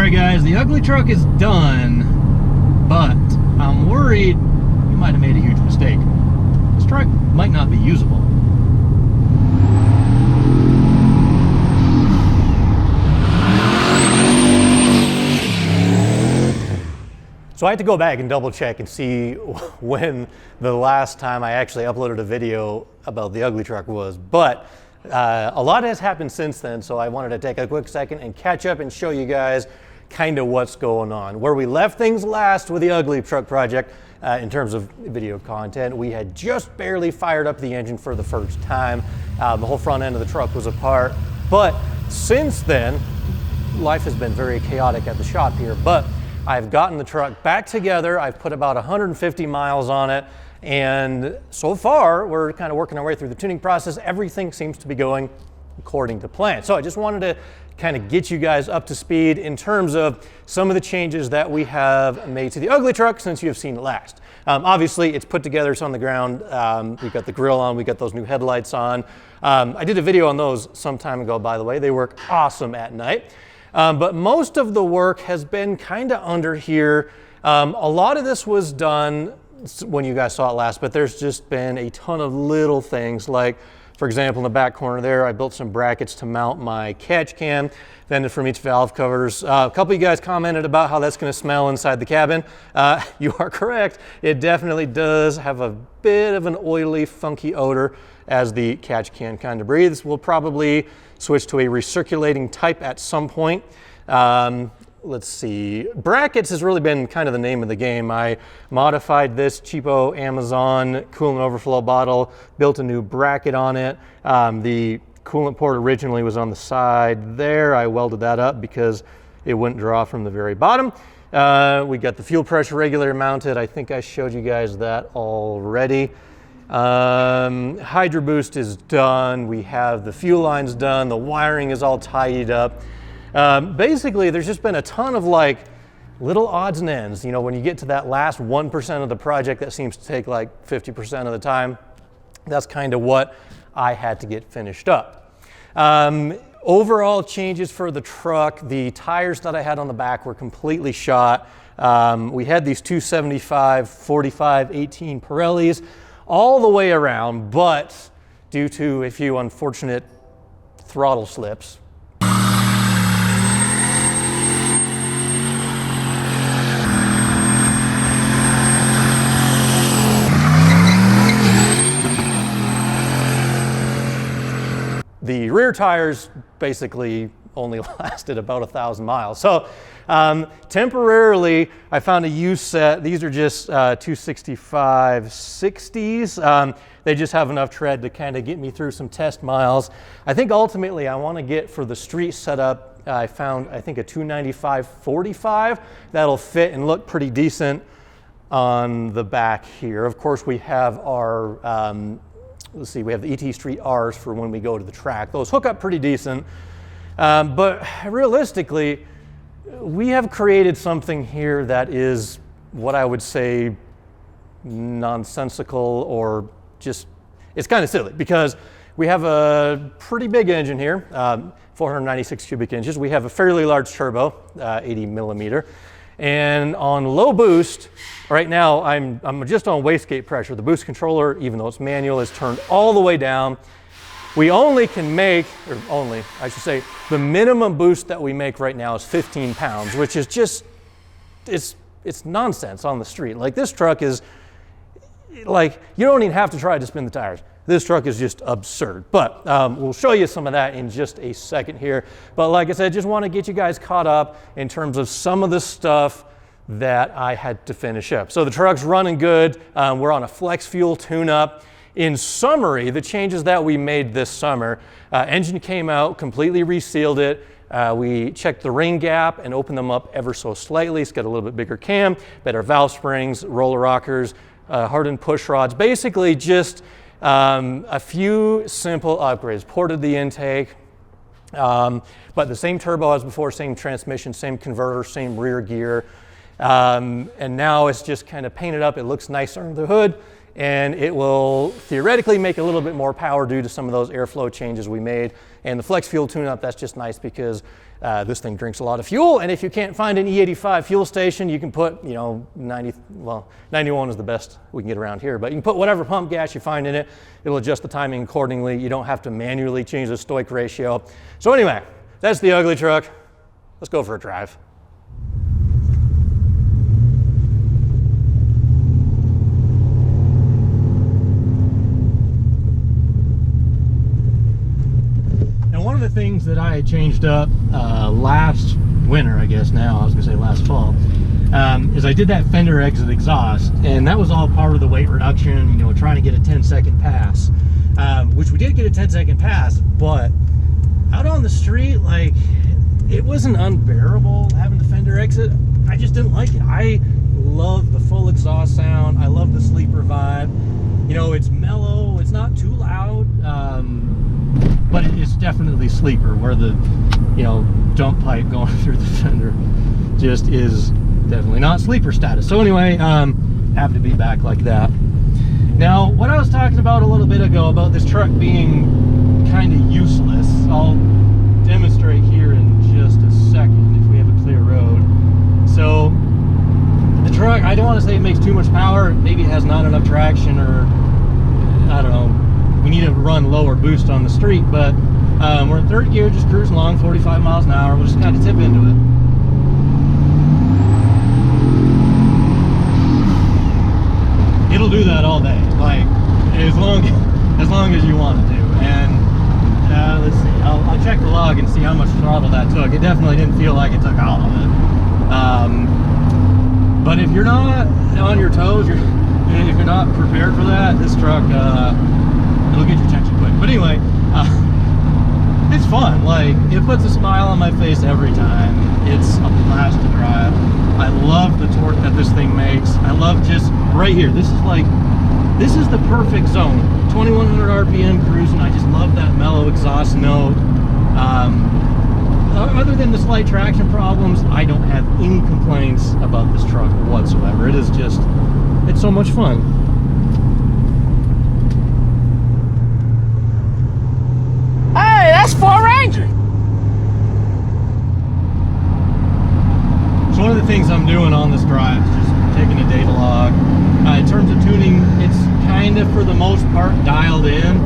Alright guys, the ugly truck is done, but I'm worried you might have made a huge mistake. This truck might not be usable. So I had to go back and double check and see when the last time I actually uploaded a video about the ugly truck was, but a lot has happened since then, so I wanted to take a quick second and catch up and show you guys kind of what's going on. Where we left things last with the ugly truck project, in terms of video content, we had just barely fired up the engine for the first time. The whole front end of the truck was apart, but since then, life has been very chaotic at the shop here, but I've gotten the truck back together. I've put about 150 miles on it, and so far we're kind of working our way through the tuning process. Everything seems to be going according to plan. So I just wanted to kind of get you guys up to speed in terms of some of the changes that we have made to the ugly truck since you have seen it last. Obviously it's put together, it's on the ground. We've got the grill on, we got those new headlights on. I did a video on those some time ago, by the way. They work awesome at night. But most of the work has been kind of under here. A lot of this was done when you guys saw it last, but there's just been a ton of little things. Like, for example, in the back corner there, I built some brackets to mount my catch can, vented from each valve covers. A couple of you guys commented about how that's going to smell inside the cabin. You are correct. It definitely does have a bit of an oily, funky odor as the catch can kind of breathes. We'll probably switch to a recirculating type at some point. Let's see, brackets has really been kind of the name of the game. I modified this cheapo Amazon coolant overflow bottle, built a new bracket on it. The coolant port originally was on the side there. I welded that up because it wouldn't draw from the very bottom. We got the fuel pressure regulator mounted. I think I showed you guys that already. Hydro boost is done. We have the fuel lines done. The wiring is all tidied up. Basically, there's just been a ton of like little odds and ends. You know, when you get to that last 1% of the project that seems to take like 50% of the time, that's kind of what I had to get finished up. Overall changes for the truck, the tires that I had on the back were completely shot. We had these 275, 45, 18 Pirellis all the way around, but due to a few unfortunate throttle slips, the rear tires basically only lasted about 1,000 miles. So temporarily, I found a used set. These are just 265 60s. They just have enough tread to kind of get me through some test miles. I think ultimately I want to get for the street setup, I found, I think, a 295 45. That'll fit and look pretty decent on the back here. Of course, we have our let's see, we have the ET Street R's for when we go to the track. Those hook up pretty decent, but realistically, we have created something here that is what I would say nonsensical, or just, it's kind of silly, because we have a pretty big engine here, 496 cubic inches. We have a fairly large turbo, 80 millimeter. And on low boost, right now I'm just on wastegate pressure. The boost controller, even though it's manual, is turned all the way down. We only can make, or only, I should say, the minimum boost that we make right now is 15 pounds, which is just, it's nonsense on the street. Like, this truck is, like, you don't even have to try to spin the tires. This truck is just absurd, but we'll show you some of that in just a second here. But like I said, just want to get you guys caught up in terms of some of the stuff that I had to finish up. So the truck's running good. We're on a flex fuel tune-up. In summary, the changes that we made this summer, engine came out, completely resealed it. We checked the ring gap and opened them up ever so slightly. It's got a little bit bigger cam, better valve springs, roller rockers, hardened push rods. Basically just a few simple upgrades. Ported the intake, but the same turbo as before, same transmission, same converter, same rear gear. And now it's just kind of painted up. It looks nicer under the hood, and it will theoretically make a little bit more power due to some of those airflow changes we made. And the flex fuel tune-up, that's just nice because This thing drinks a lot of fuel, and if you can't find an E85 fuel station, you can put, 91 is the best we can get around here, but you can put whatever pump gas you find in it. It'll adjust the timing accordingly. You don't have to manually change the stoic ratio. So anyway, that's the UglyTruck. Let's go for a drive. One of the things that I changed up last winter, I guess now, I was gonna say last fall, is I did that fender exit exhaust, and that was all part of the weight reduction, trying to get a 10-second pass, which we did get a 10-second pass, but out on the street, like, it wasn't unbearable having the fender exit. I just didn't like it. I love the full exhaust sound. I love the sleeper vibe. It's mellow, it's not too loud, but it's definitely sleeper, where the dump pipe going through the fender just is definitely not sleeper status. So anyway, happy to be back like that. Now, what I was talking about a little bit ago about this truck being kind of useless, I'll demonstrate here in just a second if we have a clear road. So the truck, I don't want to say it makes too much power. Maybe it has not enough traction, or I don't know, we need to run lower boost on the street, but we're in third gear, just cruising along 45 miles an hour. We'll just kind of tip into it. It'll do that all day, like as long as you want it to. And let's see, I'll check the log and see how much throttle that took. It definitely didn't feel like it took all of it. But if you're not on your toes, if you're not prepared for that, this truck, it'll get your attention quick. But anyway, it's fun. Like, it puts a smile on my face every time. It's a blast to drive. I love the torque that this thing makes. I love just right here. This is the perfect zone. 2100 RPM cruising. I just love that mellow exhaust note. Other than the slight traction problems, I don't have any complaints about this truck whatsoever. It is just, it's so much fun. Hey, that's Ford Ranger. So one of the things I'm doing on this drive is just taking a data log. In terms of tuning, it's kind of for the most part dialed in.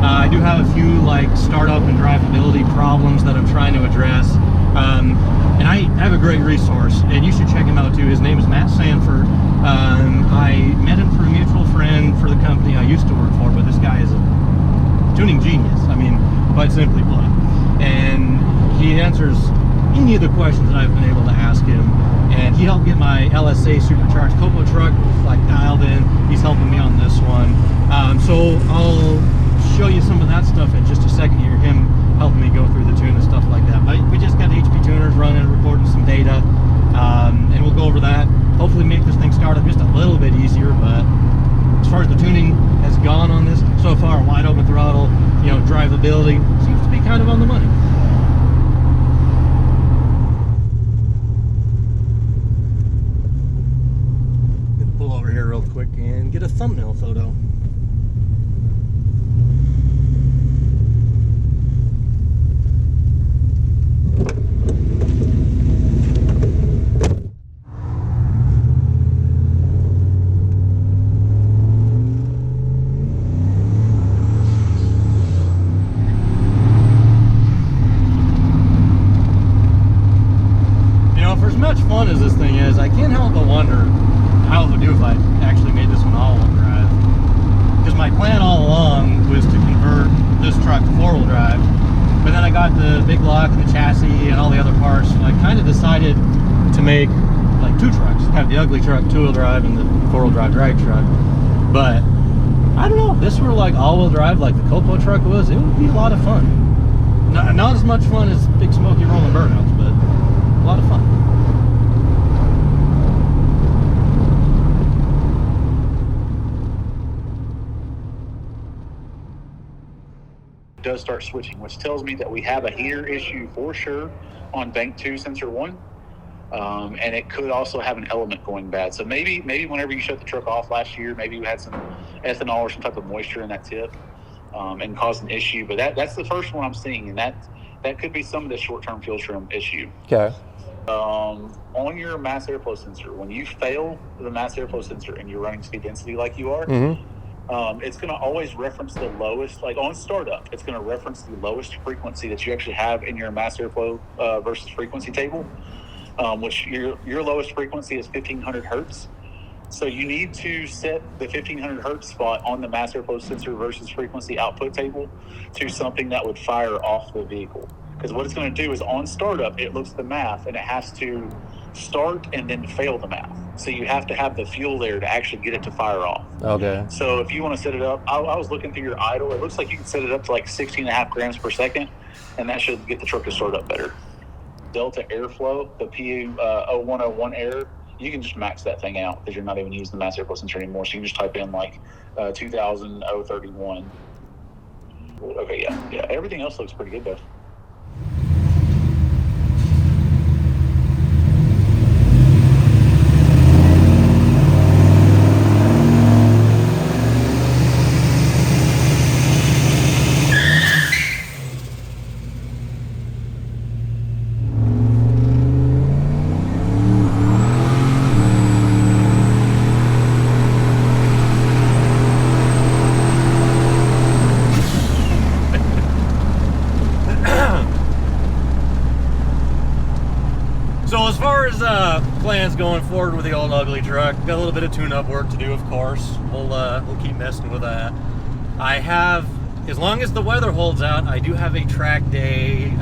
I do have a few like startup and drivability problems that I'm trying to address. And I have a great resource, and you should check him out too. His name is Matt Sanford. I met him through a mutual friend for the company I used to work for, but this guy is a tuning genius. I mean, quite simply put. And he answers any of the questions that I've been able to ask him. And he helped get my LSA supercharged Copo truck like dialed in. He's helping me on this one. So I'll show you some of that stuff in just a second here. Him helping me go through the tune and stuff like that. But we just got HP tuners running, recording some data, and we'll go over that. Hopefully make this thing start up just a little bit easier. But as far as the tuning has gone on this so far, wide open throttle, drivability seems to be kind of on the money. Gonna pull over here real quick and get a thumbnail photo. Much fun as this thing is, I can't help but wonder how it would do if I actually made this one all-wheel drive. Because my plan all along was to convert this truck to four-wheel drive, but then I got the big block and the chassis and all the other parts, so I kind of decided to make like two trucks. Have the UglyTruck two-wheel drive and the four-wheel drive drag truck. But I don't know, if this were like all-wheel drive like the Copo truck was, it would be a lot of fun. Not as much fun as big smoky rolling burnouts, but a lot of fun. Does start switching, which tells me that we have a heater issue for sure on bank 2 sensor 1, and it could also have an element going bad. So maybe whenever you shut the truck off last year, maybe you had some ethanol or some type of moisture in that tip. and cause an issue. But that's the first one I'm seeing, and that could be some of the short-term fuel trim issue. Okay. On your mass airflow sensor, when you fail the mass airflow sensor and you're running speed density like you are, it's going to always reference the lowest, like on startup, it's going to reference the lowest frequency that you actually have in your mass airflow versus frequency table, which your lowest frequency is 1500 hertz. So you need to set the 1500 hertz spot on the mass airflow sensor versus frequency output table to something that would fire off the vehicle. Because what it's going to do is on startup, it looks at the math and it has to start and then fail the math. So you have to have the fuel there to actually get it to fire off. Okay. So if you want to set it up, I was looking through your idle. It looks like you can set it up to like 16.5 grams per second, and that should get the truck to start up better. Delta airflow, the PU0101 air, you can just max that thing out because you're not even using the mass airflow sensor anymore. So you can just type in like 2031. Okay, yeah. Everything else looks pretty good though. So as far as plans going forward with the old ugly truck, got a little bit of tune-up work to do, of course. We'll keep messing with that. I have, as long as the weather holds out, I do have a track day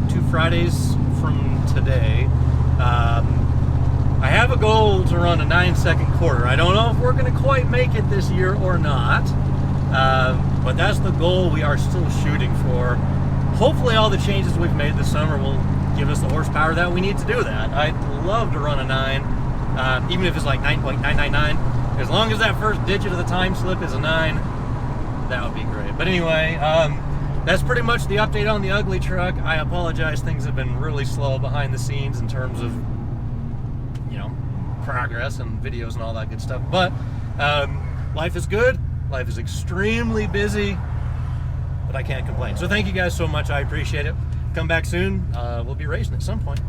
2 Fridays from today. I have a goal to run a 9-second quarter. I don't know if we're going to quite make it this year or not, but that's the goal we are still shooting for. Hopefully all the changes we've made this summer will give us the horsepower that we need to do that. I'd love to run a 9, even if it's like 9.999. As long as that first digit of the time slip is a 9, that would be great. But anyway, that's pretty much the update on the ugly truck. I apologize, things have been really slow behind the scenes in terms of, you know, progress and videos and all that good stuff. But life is good. Life is extremely busy, but I can't complain. So thank you guys so much. I appreciate it. Come back soon. We'll be racing at some point.